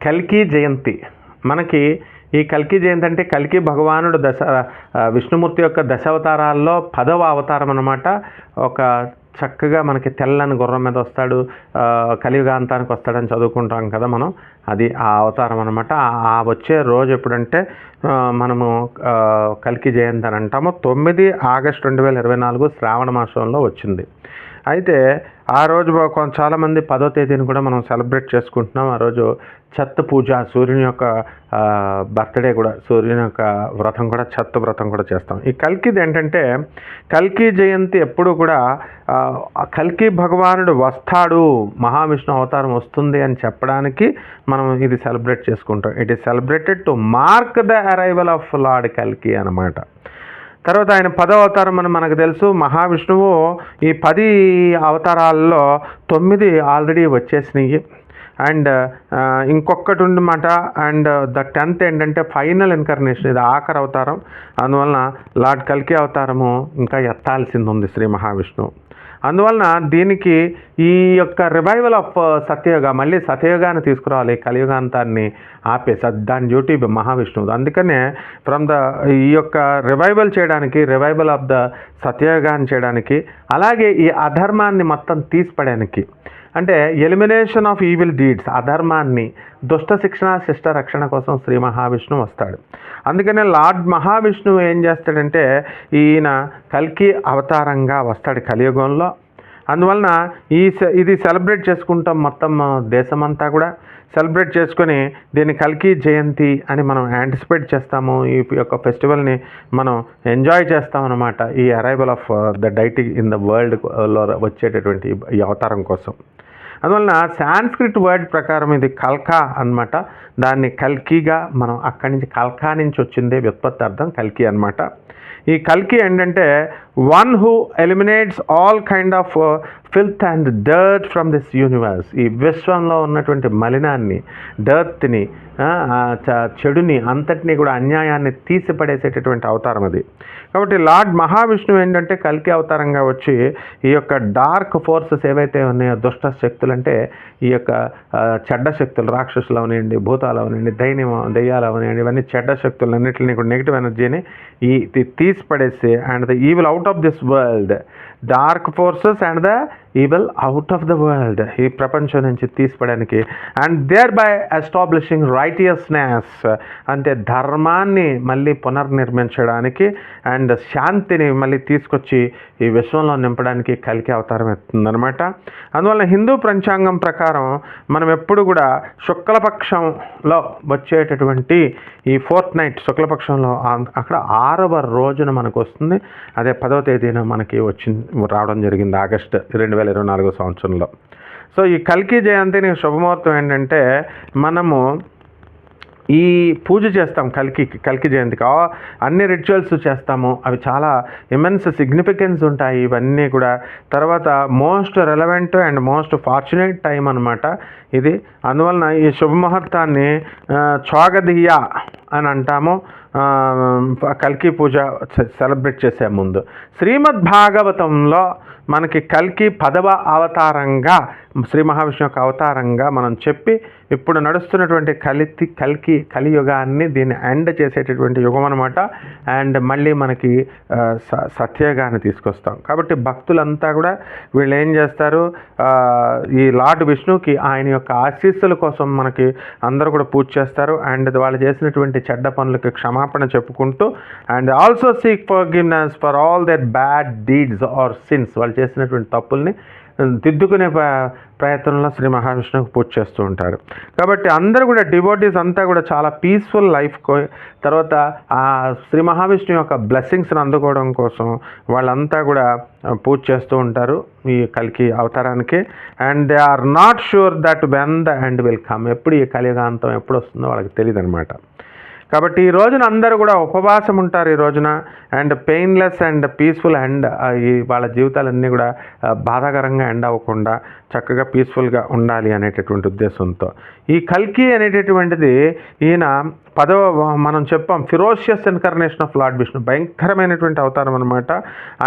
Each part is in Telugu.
కల్కి జయంతి. మనకి ఈ కల్కి జయంతి అంటే కల్కి భగవానుడు విష్ణుమూర్తి యొక్క దశావతారాల్లో 10వ అవతారం అన్నమాట. ఒక చక్కగా మనకి తెల్లని గుర్రం మీద వస్తాడు, కలియుగాంతానికి వస్తాడని చదువుకుంటాం కదా మనం. అది ఆ అవతారం అనమాట. ఆ వచ్చే రోజు ఎప్పుడంటే మనము కల్కి జయంతి అని అంటాము. 9 ఆగస్టు 2024 శ్రావణ మాసంలో వచ్చింది. అయితే ఆ రోజు చాలామంది 10వ తేదీని కూడా మనం సెలబ్రేట్ చేసుకుంటున్నాం. ఆ రోజు ఛత్ పూజ, సూర్యుని యొక్క బర్త్డే కూడా, సూర్యుని యొక్క వ్రతం కూడా, ఛత్ వ్రతం కూడా చేస్తాం. ఈ కల్కిది ఏంటంటే, కల్కి జయంతి ఎప్పుడు కూడా కల్కి భగవానుడు వస్తాడు, మహావిష్ణు అవతారం వస్తుంది అని చెప్పడానికి మనం ఇది సెలబ్రేట్ చేసుకుంటాం. It is celebrated to mark the arrival of lord కల్కి అన్నమాట. తర్వాత ఆయన 10వ అవతారం అని మనకు తెలుసు. మహావిష్ణువు ఈ 10 అవతారాల్లో 9 ఆల్రెడీ వచ్చేసినాయి. అండ్ ఇంకొకటి ఉందన్నమాట. అండ్ ద 10th ఏంటంటే ఫైనల్ ఇన్కర్నేషన్, ఇది ఆఖరి అవతారం. అందువలన లార్డ్ కల్కి అవతారము ఇంకా ఎత్తాల్సింది ఉంది శ్రీ మహావిష్ణువు. అందువలన దీనికి ఈ యొక్క రివైవల్ ఆఫ్ సత్యయుగ, మళ్ళీ సత్యయుగాన్ని తీసుకురావాలి, కలియుగాంతాన్ని ఆపేసి, దాని డ్యూటీ మహావిష్ణువు. అందుకనే ఈ యొక్క రివైవల్ చేయడానికి, రివైవల్ ఆఫ్ ద సత్యయుగాన్ని చేయడానికి, అలాగే ఈ అధర్మాన్ని మొత్తం తీసిపడడానికి, అంటే ఎలిమినేషన్ ఆఫ్ ఈవిల్ డీడ్స్, అధర్మాన్ని, దుష్ట శిక్షణ, శిష్ట రక్షణ కోసం శ్రీ మహావిష్ణువు వస్తాడు. అందుకనే లార్డ్ మహావిష్ణువు ఏం చేస్తాడంటే, ఈయన కల్కి అవతారంగా వస్తాడు కలియుగంలో. అందువలన ఇది సెలబ్రేట్ చేసుకుంటాం మొత్తం దేశమంతా కూడా సెలబ్రేట్ చేసుకొని దీన్ని కల్కి జయంతి అని మనం యాంటిసిపేట్ చేస్తాము. ఈ యొక్క ఫెస్టివల్ని మనం ఎంజాయ్ చేస్తామన్నమాట, ఈ arrival of the deity in the వరల్డ్లో వచ్చేటటువంటి ఈ అవతారం కోసం. అందువలన సాంస్క్రిట్ వర్డ్ ప్రకారం ఇది కల్కా అన్నమాట. దాన్ని కల్కిగా మనం అక్కడి నుంచి, కల్కా నుంచి వచ్చిందే వ్యుత్పత్తి అర్థం కల్కి అన్నమాట. ఈ కల్కి ఏంటంటే one who eliminates all kind of filth and dirt from this universe. ఈ విశ్వంలో ఉన్నటువంటి మలినాన్ని, డర్త్ని, చెడుని అంతటినీ కూడా, అన్యాయాన్ని తీసిపడేసేటటువంటి అవతారం అది. కాబట్టి లార్డ్ మహావిష్ణువు ఏంటంటే కల్కి అవతారంగా వచ్చి ఈ యొక్క డార్క్ ఫోర్సెస్ ఏవైతే ఉన్నాయో, దుష్ట శక్తులు అంటే ఈ యొక్క చెడ్డ శక్తులు, రాక్షసులు అవనివ్వండి, భూతాలు అవనివ్వండి, దెయ్యాలు అవనివ్వండి, ఇవన్నీ చెడ్డ శక్తులు అన్నింటినీ కూడా, నెగిటివ్ ఎనర్జీని తీసిపడేసి, and the evil out of this world, dark forces and the evil out of the world, ఈ ప్రపంచం నుంచి తీసిపడానికి, and thereby establishing righteousness, అంటే ధర్మాన్ని మళ్ళీ పునర్నిర్మించడానికి అండ్ శాంతిని మళ్ళీ తీసుకొచ్చి ఈ విశ్వంలో నింపడానికి కల్కి అవతారం ఎత్తుందనమాట. అందువల్ల హిందూ పంచాంగం ప్రకారం మనం ఎప్పుడు కూడా శుక్లపక్షంలో వచ్చేటటువంటి ఈ ఫోర్త్ నైట్, శుక్లపక్షంలో అక్కడ 6వ రోజున మనకు వస్తుంది. అదే 10వ తేదీన మనకి రావడం జరిగింది ఆగస్టు 2024 సంవత్సరంలో. సో ఈ కల్కి జయంతిని శుభముహూర్తం ఏంటంటే, మనము ఈ పూజ చేస్తాం కల్కి జయంతికి, అన్ని రిచువల్స్ చేస్తాము. అవి చాలా ఇమెన్స్ సిగ్నిఫికెన్స్ ఉంటాయి ఇవన్నీ కూడా. తర్వాత most relevant and most fortunate time అనమాట ఇది. అందువలన ఈ శుభముహూర్తాన్ని చోగదియ అని అంటాము. కల్కి పూజ సెలబ్రేట్ చేసే ముందు శ్రీమద్ భాగవతంలో మనకి కల్కి 10వ అవతారంగా, శ్రీ మహావిష్ణు యొక్క అవతారంగా మనం చెప్పి, ఇప్పుడు నడుస్తున్నటువంటి కలియుగాన్ని దీన్ని ఎండ్ చేసేటటువంటి యుగం అనమాట. అండ్ మళ్ళీ మనకి సత్యయుగాన్ని తీసుకొస్తాం. కాబట్టి భక్తులంతా కూడా వీళ్ళు ఏం చేస్తారు, ఈ లార్డ్ విష్ణుకి ఆయన యొక్క ఆశీస్సుల కోసం మనకి అందరూ కూడా పూజ చేస్తారు. అండ్ వాళ్ళు చేసినటువంటి చెడ్డ పనులకి క్షమాపణ చెప్పుకుంటూ, and also seek forgiveness for all that bad deeds or sins, వాళ్ళు చేసినటువంటి తప్పుల్ని దిద్దుకునే ప్రయత్నంలో శ్రీ మహావిష్ణువుకి పూజ చేస్తూ ఉంటారు. కాబట్టి అందరూ కూడా డివోటీస్ అంతా కూడా చాలా పీస్ఫుల్ లైఫ్, తర్వాత ఆ శ్రీ మహావిష్ణువు యొక్క బ్లెస్సింగ్స్ని అందుకోవడం కోసం వాళ్ళంతా కూడా పూజ చేస్తూ ఉంటారు ఈ కల్కి అవతారానికి. And they are not sure that when the end will come, ఎప్పుడు ఈ కలియుగాంతం ఎప్పుడు వస్తుందో వాళ్ళకి తెలియదు అనమాట. కాబట్టి ఈ రోజున అందరూ కూడా ఉపవాసం ఉంటారు ఈ రోజున. And painless and peaceful and ఈ వాళ్ళ జీవితాలన్నీ కూడా బాధాకరంగా ఎండ్ అవ్వకుండా చక్కగా పీస్ఫుల్గా ఉండాలి అనేటటువంటి ఉద్దేశంతో. ఈ కల్కి అనేటటువంటిది ఈయన మనం చెప్పాం ఫిరోషియస్ ఇన్కర్నేషన్ ఆఫ్ లార్డ్ విష్ణు, భయంకరమైనటువంటి అవతారం అనమాట.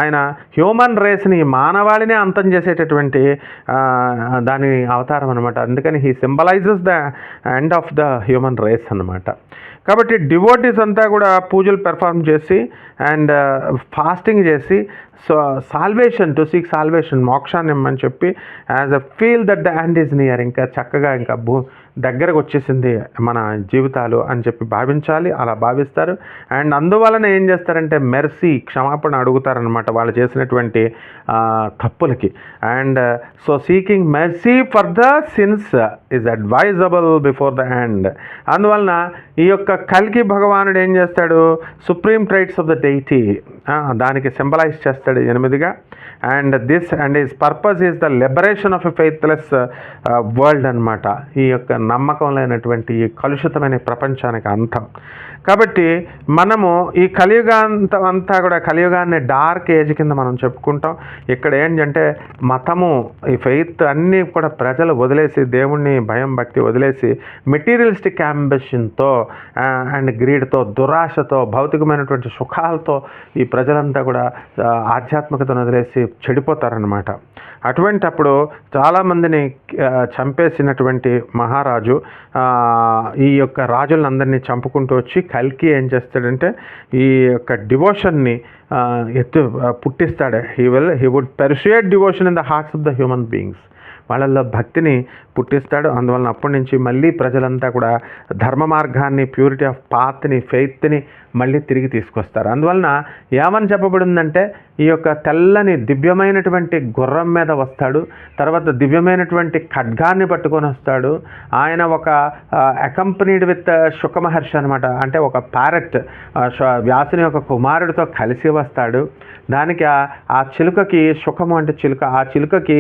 ఆయన హ్యూమన్ రేస్ని, మానవాళినే అంతం చేసేటటువంటి దాని అవతారం అనమాట. అందుకని he symbolises the end of the human race అనమాట. కాబట్టి డివోటీస్ అంతా కూడా పూజలు పెర్ఫార్మ్ చేసి అండ్ ఫాస్టింగ్ చేసి సాల్వేషన్, టు సీక్ సాల్వేషన్, మోక్షాన్ని ఇమ్మని చెప్పి as a feel that the end is near, ఇంకా చక్కగా ఇంకా దగ్గరకు వచ్చేసింది మన జీవితాలు అని చెప్పి భావించాలి. అలా భావిస్తారు. అండ్ అందువలన ఏం చేస్తారంటే మెర్సీ, క్షమాపణ అడుగుతారనమాట వాళ్ళు చేసినటువంటి తప్పులకి. And so seeking mercy for the sins is advisable before the end. అందువలన ఈ యొక్క కల్కి భగవానుడు ఏం చేస్తాడు, సుప్రీం ట్రైట్స్ ఆఫ్ ద డెయిటీ దానికి సింబలైజ్ చేస్తాడు 8గా. And his purpose is the liberation of a faithless world అనమాట. ఈ యొక్క నమ్మకం లేనటువంటి ఈ కలుషితమైన ప్రపంచానికి అంతం. కాబట్టి మనము ఈ కలియుగాంతం అంతా కూడా కలియుగాన్ని డార్క్ ఏజ్ కింద మనం చెప్పుకుంటాం. ఇక్కడ ఏంటంటే మతము, ఈ ఫెయిత్ అన్నీ కూడా ప్రజలు వదిలేసి, దేవుణ్ణి భయం భక్తి వదిలేసి మెటీరియలిస్టిక్ అంబిషన్తో అండ్ గ్రీడ్తో, దురాశతో, భౌతికమైనటువంటి సుఖాలతో ఈ ప్రజలంతా కూడా ఆధ్యాత్మికతను వదిలేసి చెడిపోతారనమాట. అప్పుడు చాలామందిని చంపేసినటువంటి మహారాజు ఈ యొక్క రాజులందరినీ చంపుకుంటూ వచ్చి కల్కి ఏం చేస్తాడంటే ఈ యొక్క డివోషన్ని పుట్టిస్తాడు. He would persuade devotion in the hearts of the human beings, వాళ్ళల్లో భక్తిని పుట్టిస్తాడు. అందువలన అప్పటి నుంచి మళ్ళీ ప్రజలంతా కూడా ధర్మ మార్గాన్ని, ప్యూరిటీ ఆఫ్ పాత్ని, ఫెయిత్ని మళ్ళీ తిరిగి తీసుకొస్తారు. అందువలన ఏమని చెప్పబడిందంటే ఈ యొక్క తెల్లని దివ్యమైనటువంటి గుర్రం మీద వస్తాడు, తర్వాత దివ్యమైనటువంటి ఖడ్గాన్ని పట్టుకొని వస్తాడు. ఆయన ఒక అకంపెనీడ్ విత్ శుక మహర్షి అనమాట, అంటే ఒక ప్యారెట్, వ్యాసుని యొక్క కుమారుడితో కలిసి వస్తాడు. దానికి ఆ చిలుకకి, శుకము అంటే చిలుక, ఆ చిలుకకి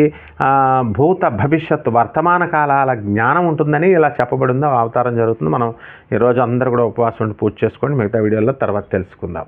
భూత భవిష్యత్ వర్తమాన కాలాల జ్ఞానం ఉంటుందని ఇలా చెప్పబడిందో అవతారం జరుగుతుంది. మనం ఈరోజు అందరూ కూడా ఉపవాసం ఉండి పూజ చేసుకోండి. మిగతా వీడియోలో తర్వాత తెలుసుకుందాం.